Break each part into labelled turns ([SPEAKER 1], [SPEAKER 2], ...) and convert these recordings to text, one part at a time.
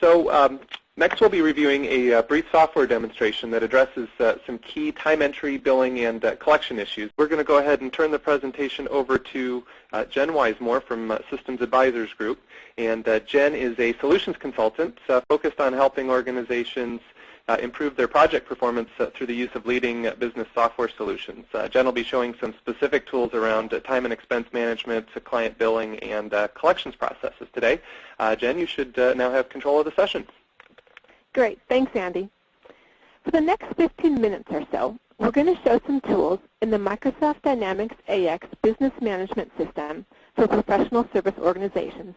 [SPEAKER 1] So next we'll be reviewing a brief software demonstration that addresses some key time entry, billing, and collection issues. We're going to go ahead and turn the presentation over to Jen Wisemore from Systems Advisors Group. And Jen is a solutions consultant focused on helping organizations improve their project performance through the use of leading business software solutions. Jen will be showing some specific tools around time and expense management, client billing, and collections processes today. Jen, you should now have control of the session.
[SPEAKER 2] Great. Thanks, Andy. For the next 15 minutes or so, we're going to show some tools in the Microsoft Dynamics AX Business Management System for professional service organizations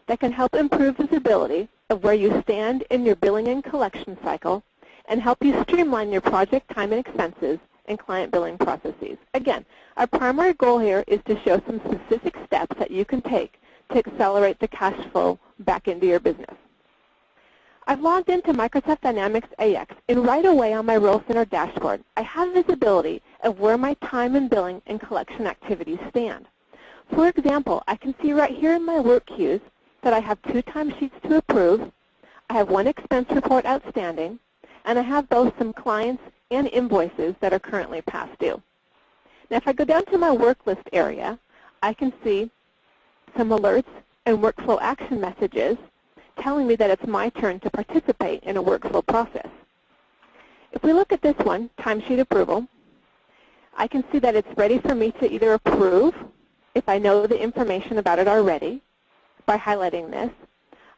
[SPEAKER 2] that can help improve visibility of where you stand in your billing and collection cycle and help you streamline your project time and expenses and client billing processes. Again, our primary goal here is to show some specific steps that you can take to accelerate the cash flow back into your business. I've logged into Microsoft Dynamics AX, and right away on my Role Center dashboard, I have visibility of where my time and billing and collection activities stand. For example, I can see right here in my work queues that I have 2 timesheets to approve, I have 1 expense report outstanding, and I have both some clients and invoices that are currently past due. Now if I go down to my work list area, I can see some alerts and workflow action messages telling me that it's my turn to participate in a workflow process. If we look at this one, timesheet approval, I can see that it's ready for me to either approve if I know the information about it already by highlighting this.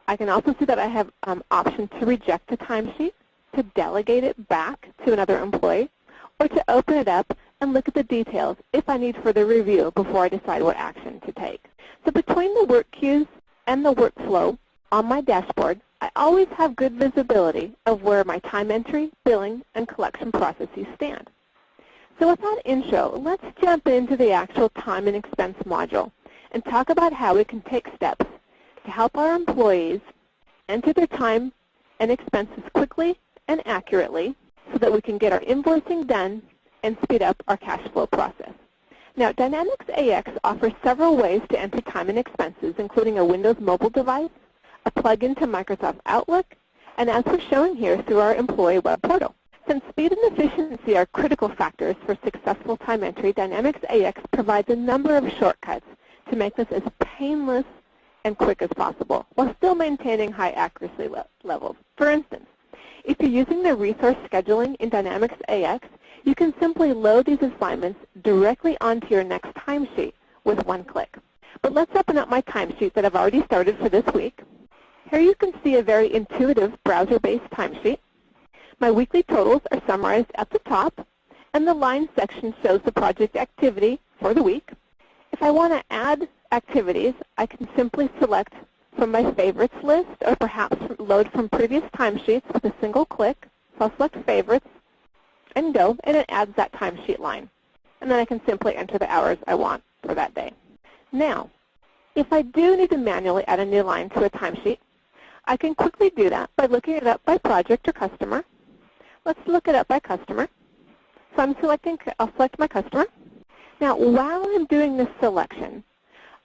[SPEAKER 2] I can also see that I have option to reject the timesheet, to delegate it back to another employee, or to open it up and look at the details if I need further review before I decide what action to take. So between the work queues and the workflow on my dashboard, I always have good visibility of where my time entry, billing, and collection processes stand. So with that intro, let's jump into the actual time and expense module and talk about how we can take steps to help our employees enter their time and expenses quickly and accurately so that we can get our invoicing done and speed up our cash flow process. Now, Dynamics AX offers several ways to enter time and expenses, including a Windows mobile device, a plug-in to Microsoft Outlook, and as we're showing here, through our employee web portal. Since speed and efficiency are critical factors for successful time entry, Dynamics AX provides a number of shortcuts to make this as painless and quick as possible, while still maintaining high accuracy levels. For instance, if you're using the resource scheduling in Dynamics AX, you can simply load these assignments directly onto your next timesheet with 1 click. But let's open up my timesheet that I've already started for this week. Here you can see a very intuitive browser-based timesheet. My weekly totals are summarized at the top, and the line section shows the project activity for the week. If I want to add activities, I can simply select from my favorites list or perhaps load from previous timesheets with a single click. So I'll select favorites and go, and it adds that timesheet line. And then I can simply enter the hours I want for that day. Now, if I do need to manually add a new line to a timesheet, I can quickly do that by looking it up by project or customer. Let's look it up by customer. So I'll select my customer. Now, while I'm doing this selection,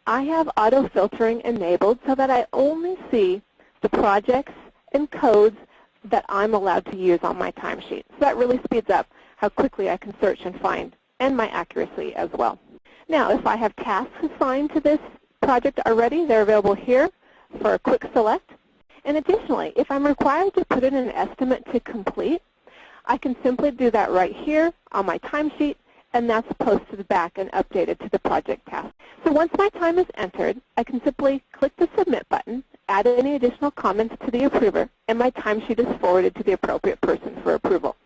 [SPEAKER 2] I have auto filtering enabled so that I only see the projects and codes that I'm allowed to use on my timesheet. So that really speeds up how quickly I can search and find, and my accuracy as well. Now, if I have tasks assigned to this project already, they're available here for a quick select. And additionally, if I'm required to put in an estimate to complete, I can simply do that right here on my timesheet, and that's posted back and updated to the project task. So once my time is entered, I can simply click the Submit button, add any additional comments to the approver, and my timesheet is forwarded to the appropriate person for approval.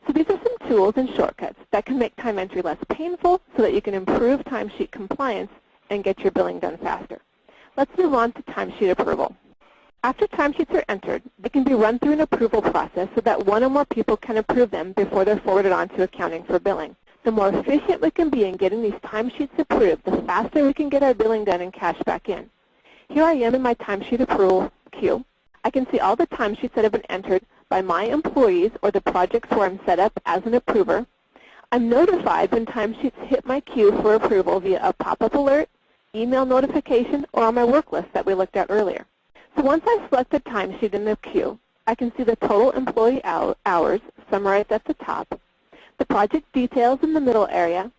[SPEAKER 2] So these are some tools and shortcuts that can make time entry less painful so that you can improve timesheet compliance and get your billing done faster. Let's move on to timesheet approval. After timesheets are entered, they can be run through an approval process so that 1 or more people can approve them before they're forwarded on to accounting for billing. The more efficient we can be in getting these timesheets approved, the faster we can get our billing done and cash back in. Here I am in my timesheet approval queue. I can see all the timesheets that have been entered by my employees or the projects where I'm set up as an approver. I'm notified when timesheets hit my queue for approval via a pop-up alert, email notification, or on my work list that we looked at earlier. So once I select the timesheet in the queue, I can see the total employee hours summarized at the top, the project details in the middle area,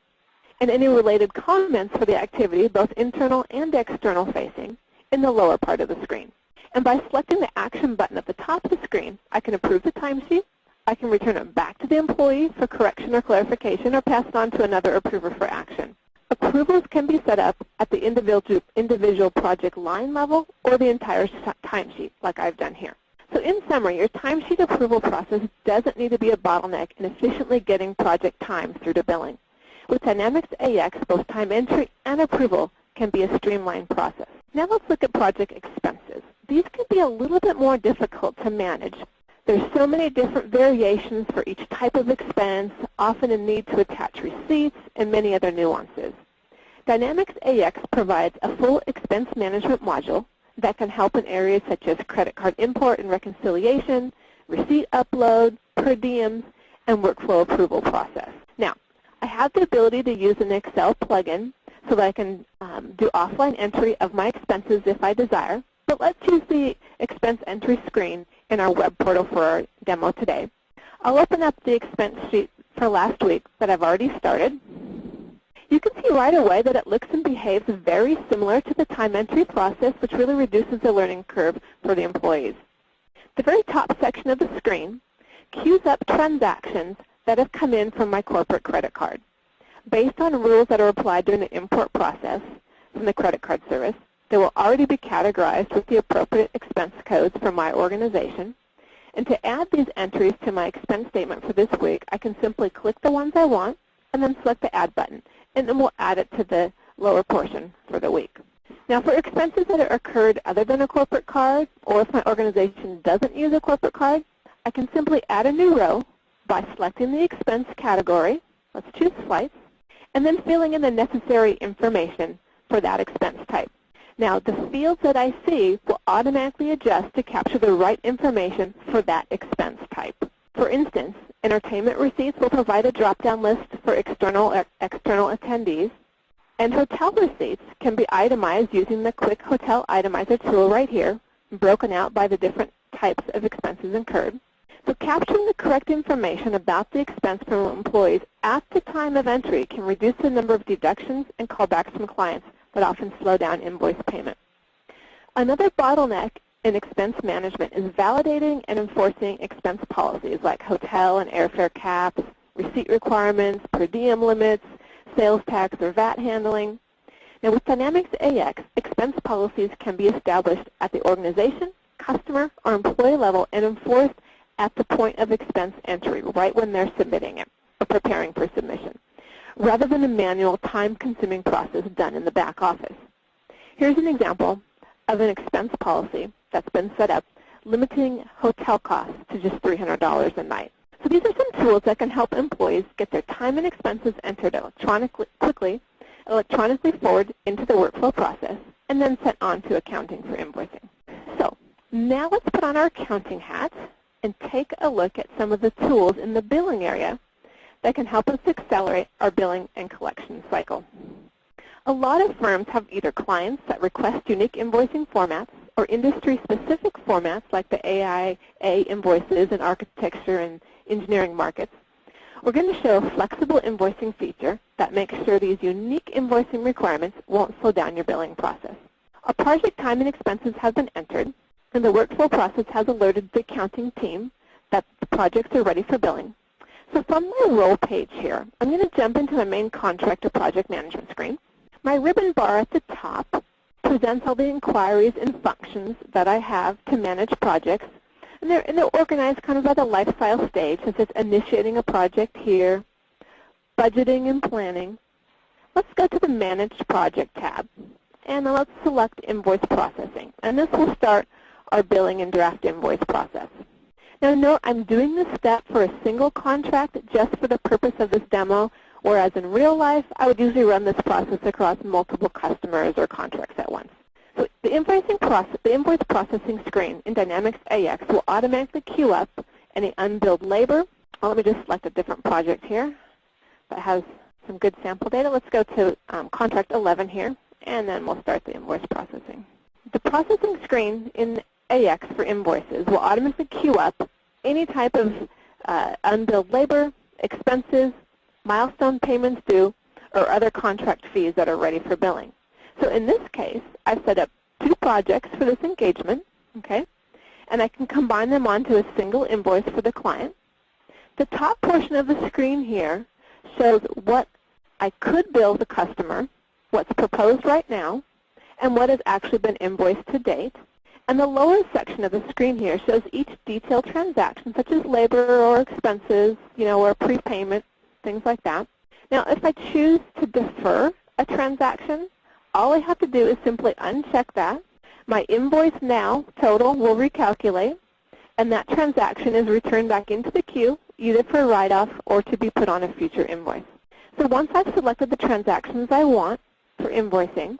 [SPEAKER 2] and any related comments for the activity, both internal and external facing, in the lower part of the screen. And by selecting the action button at the top of the screen, I can approve the timesheet, I can return it back to the employee for correction or clarification, or pass it on to another approver for action. Approvals can be set up at the individual project line level or the entire timesheet, like I've done here. So in summary, your timesheet approval process doesn't need to be a bottleneck in efficiently getting project time through to billing. With Dynamics AX, both time entry and approval can be a streamlined process. Now let's look at project expenses. These can be a little bit more difficult to manage. There's so many different variations for each type of expense, often a need to attach receipts, and many other nuances. Dynamics AX provides a full expense management module that can help in areas such as credit card import and reconciliation, receipt upload, per diems, and workflow approval process. Now, I have the ability to use an Excel plugin so that I can do offline entry of my expenses if I desire. But let's use the expense entry screen in our web portal for our demo today. I'll open up the expense sheet for last week that I've already started. You can see right away that it looks and behaves very similar to the time entry process, which really reduces the learning curve for the employees. The very top section of the screen queues up transactions that have come in from my corporate credit card. Based on rules that are applied during the import process from the credit card service, they will already be categorized with the appropriate expense codes for my organization. And to add these entries to my expense statement for this week, I can simply click the ones I want and then select the Add button, and then we'll add it to the lower portion for the week. Now for expenses that are occurred other than a corporate card, or if my organization doesn't use a corporate card, I can simply add a new row by selecting the expense category, let's choose flights, and then filling in the necessary information for that expense type. Now the fields that I see will automatically adjust to capture the right information for that expense type. For instance, entertainment receipts will provide a drop-down list for external attendees, and hotel receipts can be itemized using the Quick Hotel Itemizer tool right here, broken out by the different types of expenses incurred. So capturing the correct information about the expense from employees at the time of entry can reduce the number of deductions and callbacks from clients that often slow down invoice payment. Another bottleneck in expense management is validating and enforcing expense policies like hotel and airfare caps, receipt requirements, per diem limits, sales tax or VAT handling. Now with Dynamics AX, expense policies can be established at the organization, customer, or employee level and enforced at the point of expense entry, right when they're submitting it or preparing for submission, rather than a manual, time-consuming process done in the back office. Here's an example of an expense policy that's been set up, limiting hotel costs to just $300 a night. So these are some tools that can help employees get their time and expenses entered electronically forward into the workflow process, and then sent on to accounting for invoicing. So now let's put on our accounting hat and take a look at some of the tools in the billing area that can help us accelerate our billing and collection cycle. A lot of firms have either clients that request unique invoicing formats or industry-specific formats like the AIA invoices in architecture and engineering markets. We're going to show a flexible invoicing feature that makes sure these unique invoicing requirements won't slow down your billing process. Our project time and expenses have been entered, and the workflow process has alerted the accounting team that the projects are ready for billing. So from my role page here, I'm going to jump into the main contractor project management screen. My ribbon bar at the top presents all the inquiries and functions that I have to manage projects. And they're organized kind of by the lifestyle stage, such as initiating a project here, budgeting and planning. Let's go to the Managed Project tab, and then let's select Invoice Processing. And this will start our billing and draft invoice process. Now note, I'm doing this step for a single contract just for the purpose of this demo, whereas in real life, I would usually run this process across multiple customers or contracts at once. So the invoice processing screen in Dynamics AX will automatically queue up any unbilled labor. Well, let me just select a different project here that has some good sample data. Let's go to contract 11 here, and then we'll start the invoice processing. The processing screen in AX for invoices will automatically queue up any type of unbilled labor, expenses, milestone payments due, or other contract fees that are ready for billing. So in this case, I've set up 2 projects for this engagement, okay? And I can combine them onto a single invoice for the client. The top portion of the screen here shows what I could bill the customer, what's proposed right now, and what has actually been invoiced to date. And the lower section of the screen here shows each detailed transaction, such as labor or expenses, or prepayment, things like that. Now, if I choose to defer a transaction, all I have to do is simply uncheck that. My invoice now total will recalculate, and that transaction is returned back into the queue, either for write-off or to be put on a future invoice. So once I've selected the transactions I want for invoicing,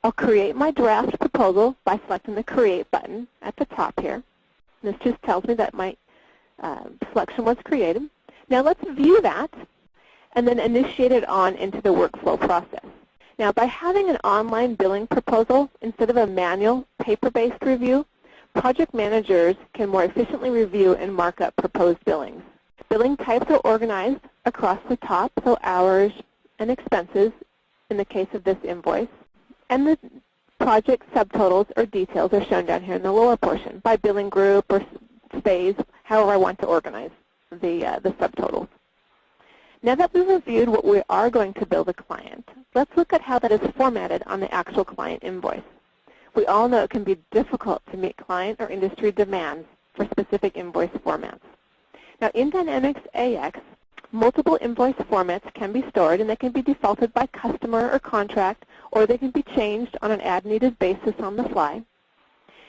[SPEAKER 2] I'll create my draft proposal by selecting the Create button at the top here. This just tells me that my selection was created. Now let's view that and then initiate it on into the workflow process. Now, by having an online billing proposal instead of a manual paper-based review, project managers can more efficiently review and mark up proposed billings. Billing types are organized across the top, so hours and expenses in the case of this invoice. And the project subtotals or details are shown down here in the lower portion by billing group or phase, however I want to organize the subtotals. Now that we've reviewed what we are going to bill the client, let's look at how that is formatted on the actual client invoice. We all know it can be difficult to meet client or industry demands for specific invoice formats. Now in Dynamics AX, multiple invoice formats can be stored, and they can be defaulted by customer or contract, or they can be changed on an as-needed basis on the fly.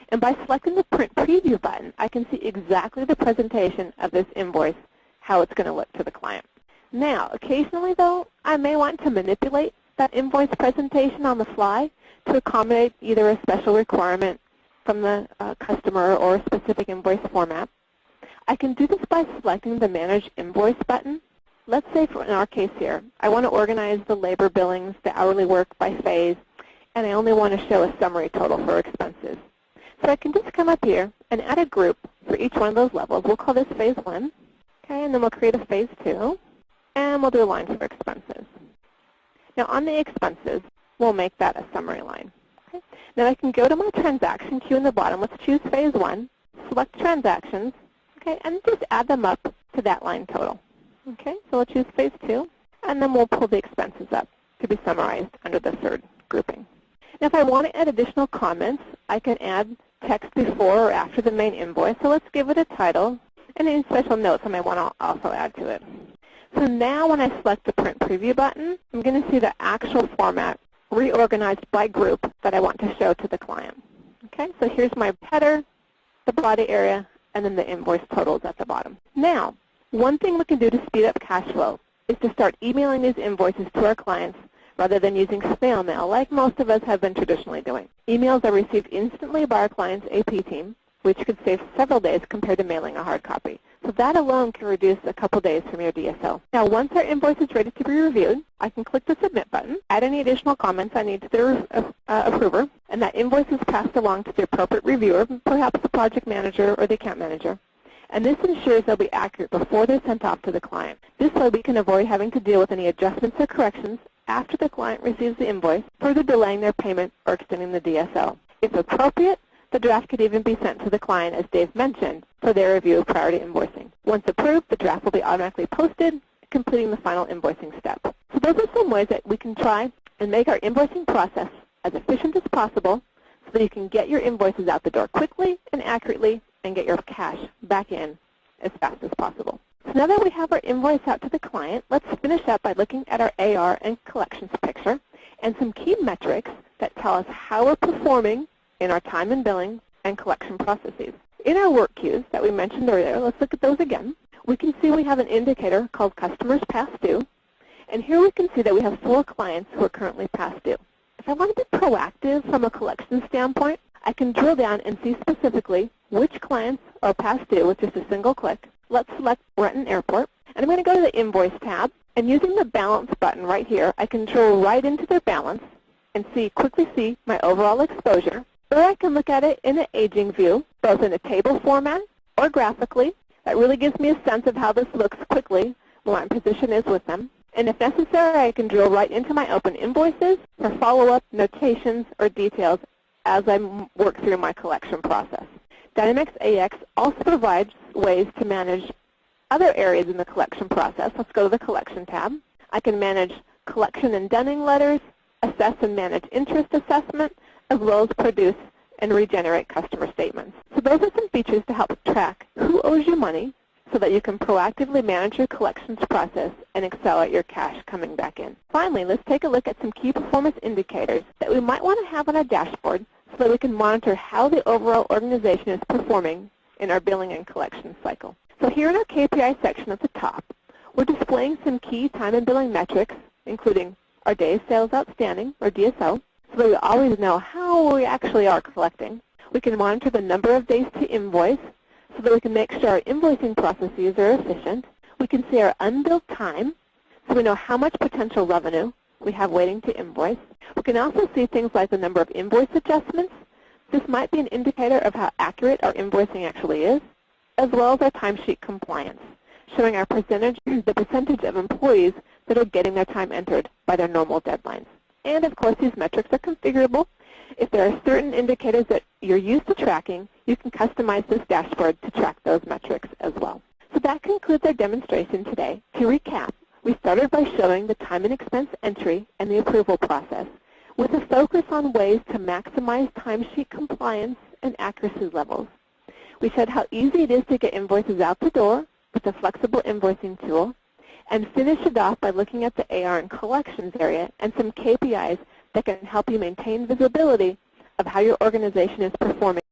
[SPEAKER 2] And by selecting the Print Preview button, I can see exactly the presentation of this invoice, how it's going to look to the client. Now, occasionally, though, I may want to manipulate that invoice presentation on the fly to accommodate either a special requirement from the customer or a specific invoice format. I can do this by selecting the Manage Invoice button. Let's say, in our case here, I want to organize the labor billings, the hourly work by phase, and I only want to show a summary total for expenses. So I can just come up here and add a group for each one of those levels. We'll call this Phase 1, okay, and then we'll create a Phase 2, and we'll do a line for expenses. Now on the expenses, we'll make that a summary line. Okay? Now I can go to my transaction queue in the bottom. Let's choose Phase 1, select transactions, okay, and just add them up to that line total. Okay, so we'll choose Phase 2, and then we'll pull the expenses up to be summarized under the third grouping. Now if I want to add additional comments, I can add text before or after the main invoice. So let's give it a title, and any special notes I may want to also add to it. So now when I select the Print Preview button, I'm going to see the actual format reorganized by group that I want to show to the client. Okay, so here's my header, the body area, and then the invoice totals at the bottom. Now, one thing we can do to speed up cash flow is to start emailing these invoices to our clients rather than using snail mail like most of us have been traditionally doing. Emails are received instantly by our client's AP team, which could save several days compared to mailing a hard copy. So that alone can reduce a couple days from your DSO. Now once our invoice is ready to be reviewed, I can click the Submit button, add any additional comments I need to the approver, and that invoice is passed along to the appropriate reviewer, perhaps the project manager or the account manager. And this ensures they'll be accurate before they're sent off to the client. This way we can avoid having to deal with any adjustments or corrections after the client receives the invoice, further delaying their payment or extending the DSO. If appropriate, the draft could even be sent to the client, as Dave mentioned, for their review prior to invoicing. Once approved, the draft will be automatically posted, completing the final invoicing step. So those are some ways that we can try and make our invoicing process as efficient as possible so that you can get your invoices out the door quickly and accurately and get your cash back in as fast as possible. So now that we have our invoice out to the client, let's finish up by looking at our AR and collections picture and some key metrics that tell us how we're performing in our time and billing and collection processes. In our work queues that we mentioned earlier, let's look at those again. We can see we have an indicator called Customers Past Due, and here we can see that we have 4 clients who are currently past due. If I want to be proactive from a collection standpoint, I can drill down and see specifically which clients are past due with just a single click. Let's select Renton Airport, and I'm going to go to the Invoice tab, and using the Balance button right here, I can drill right into their balance and quickly see my overall exposure Or I can look at it in an aging view, both in a table format or graphically. That really gives me a sense of how this looks quickly, what my position is with them. And if necessary, I can drill right into my open invoices for follow-up notations or details as I work through my collection process. Dynamics AX also provides ways to manage other areas in the collection process. Let's go to the Collection tab. I can manage collection and dunning letters, assess and manage interest assessment, as well as produce and regenerate customer statements. So those are some features to help track who owes you money so that you can proactively manage your collections process and accelerate your cash coming back in. Finally, let's take a look at some key performance indicators that we might want to have on our dashboard so that we can monitor how the overall organization is performing in our billing and collection cycle. So here in our KPI section at the top, we're displaying some key time and billing metrics, including our days sales outstanding, or DSO, so that we always know how we actually are collecting. We can monitor the number of days to invoice so that we can make sure our invoicing processes are efficient. We can see our unbilled time so we know how much potential revenue we have waiting to invoice. We can also see things like the number of invoice adjustments. This might be an indicator of how accurate our invoicing actually is, as well as our timesheet compliance, showing our the percentage of employees that are getting their time entered by their normal deadlines. And of course, these metrics are configurable. If there are certain indicators that you're used to tracking, you can customize this dashboard to track those metrics as well. So that concludes our demonstration today. To recap, we started by showing the time and expense entry and the approval process, with a focus on ways to maximize timesheet compliance and accuracy levels. We showed how easy it is to get invoices out the door with a flexible invoicing tool, and finished it off by looking at the AR and collections area and some KPIs that can help you maintain visibility of how your organization is performing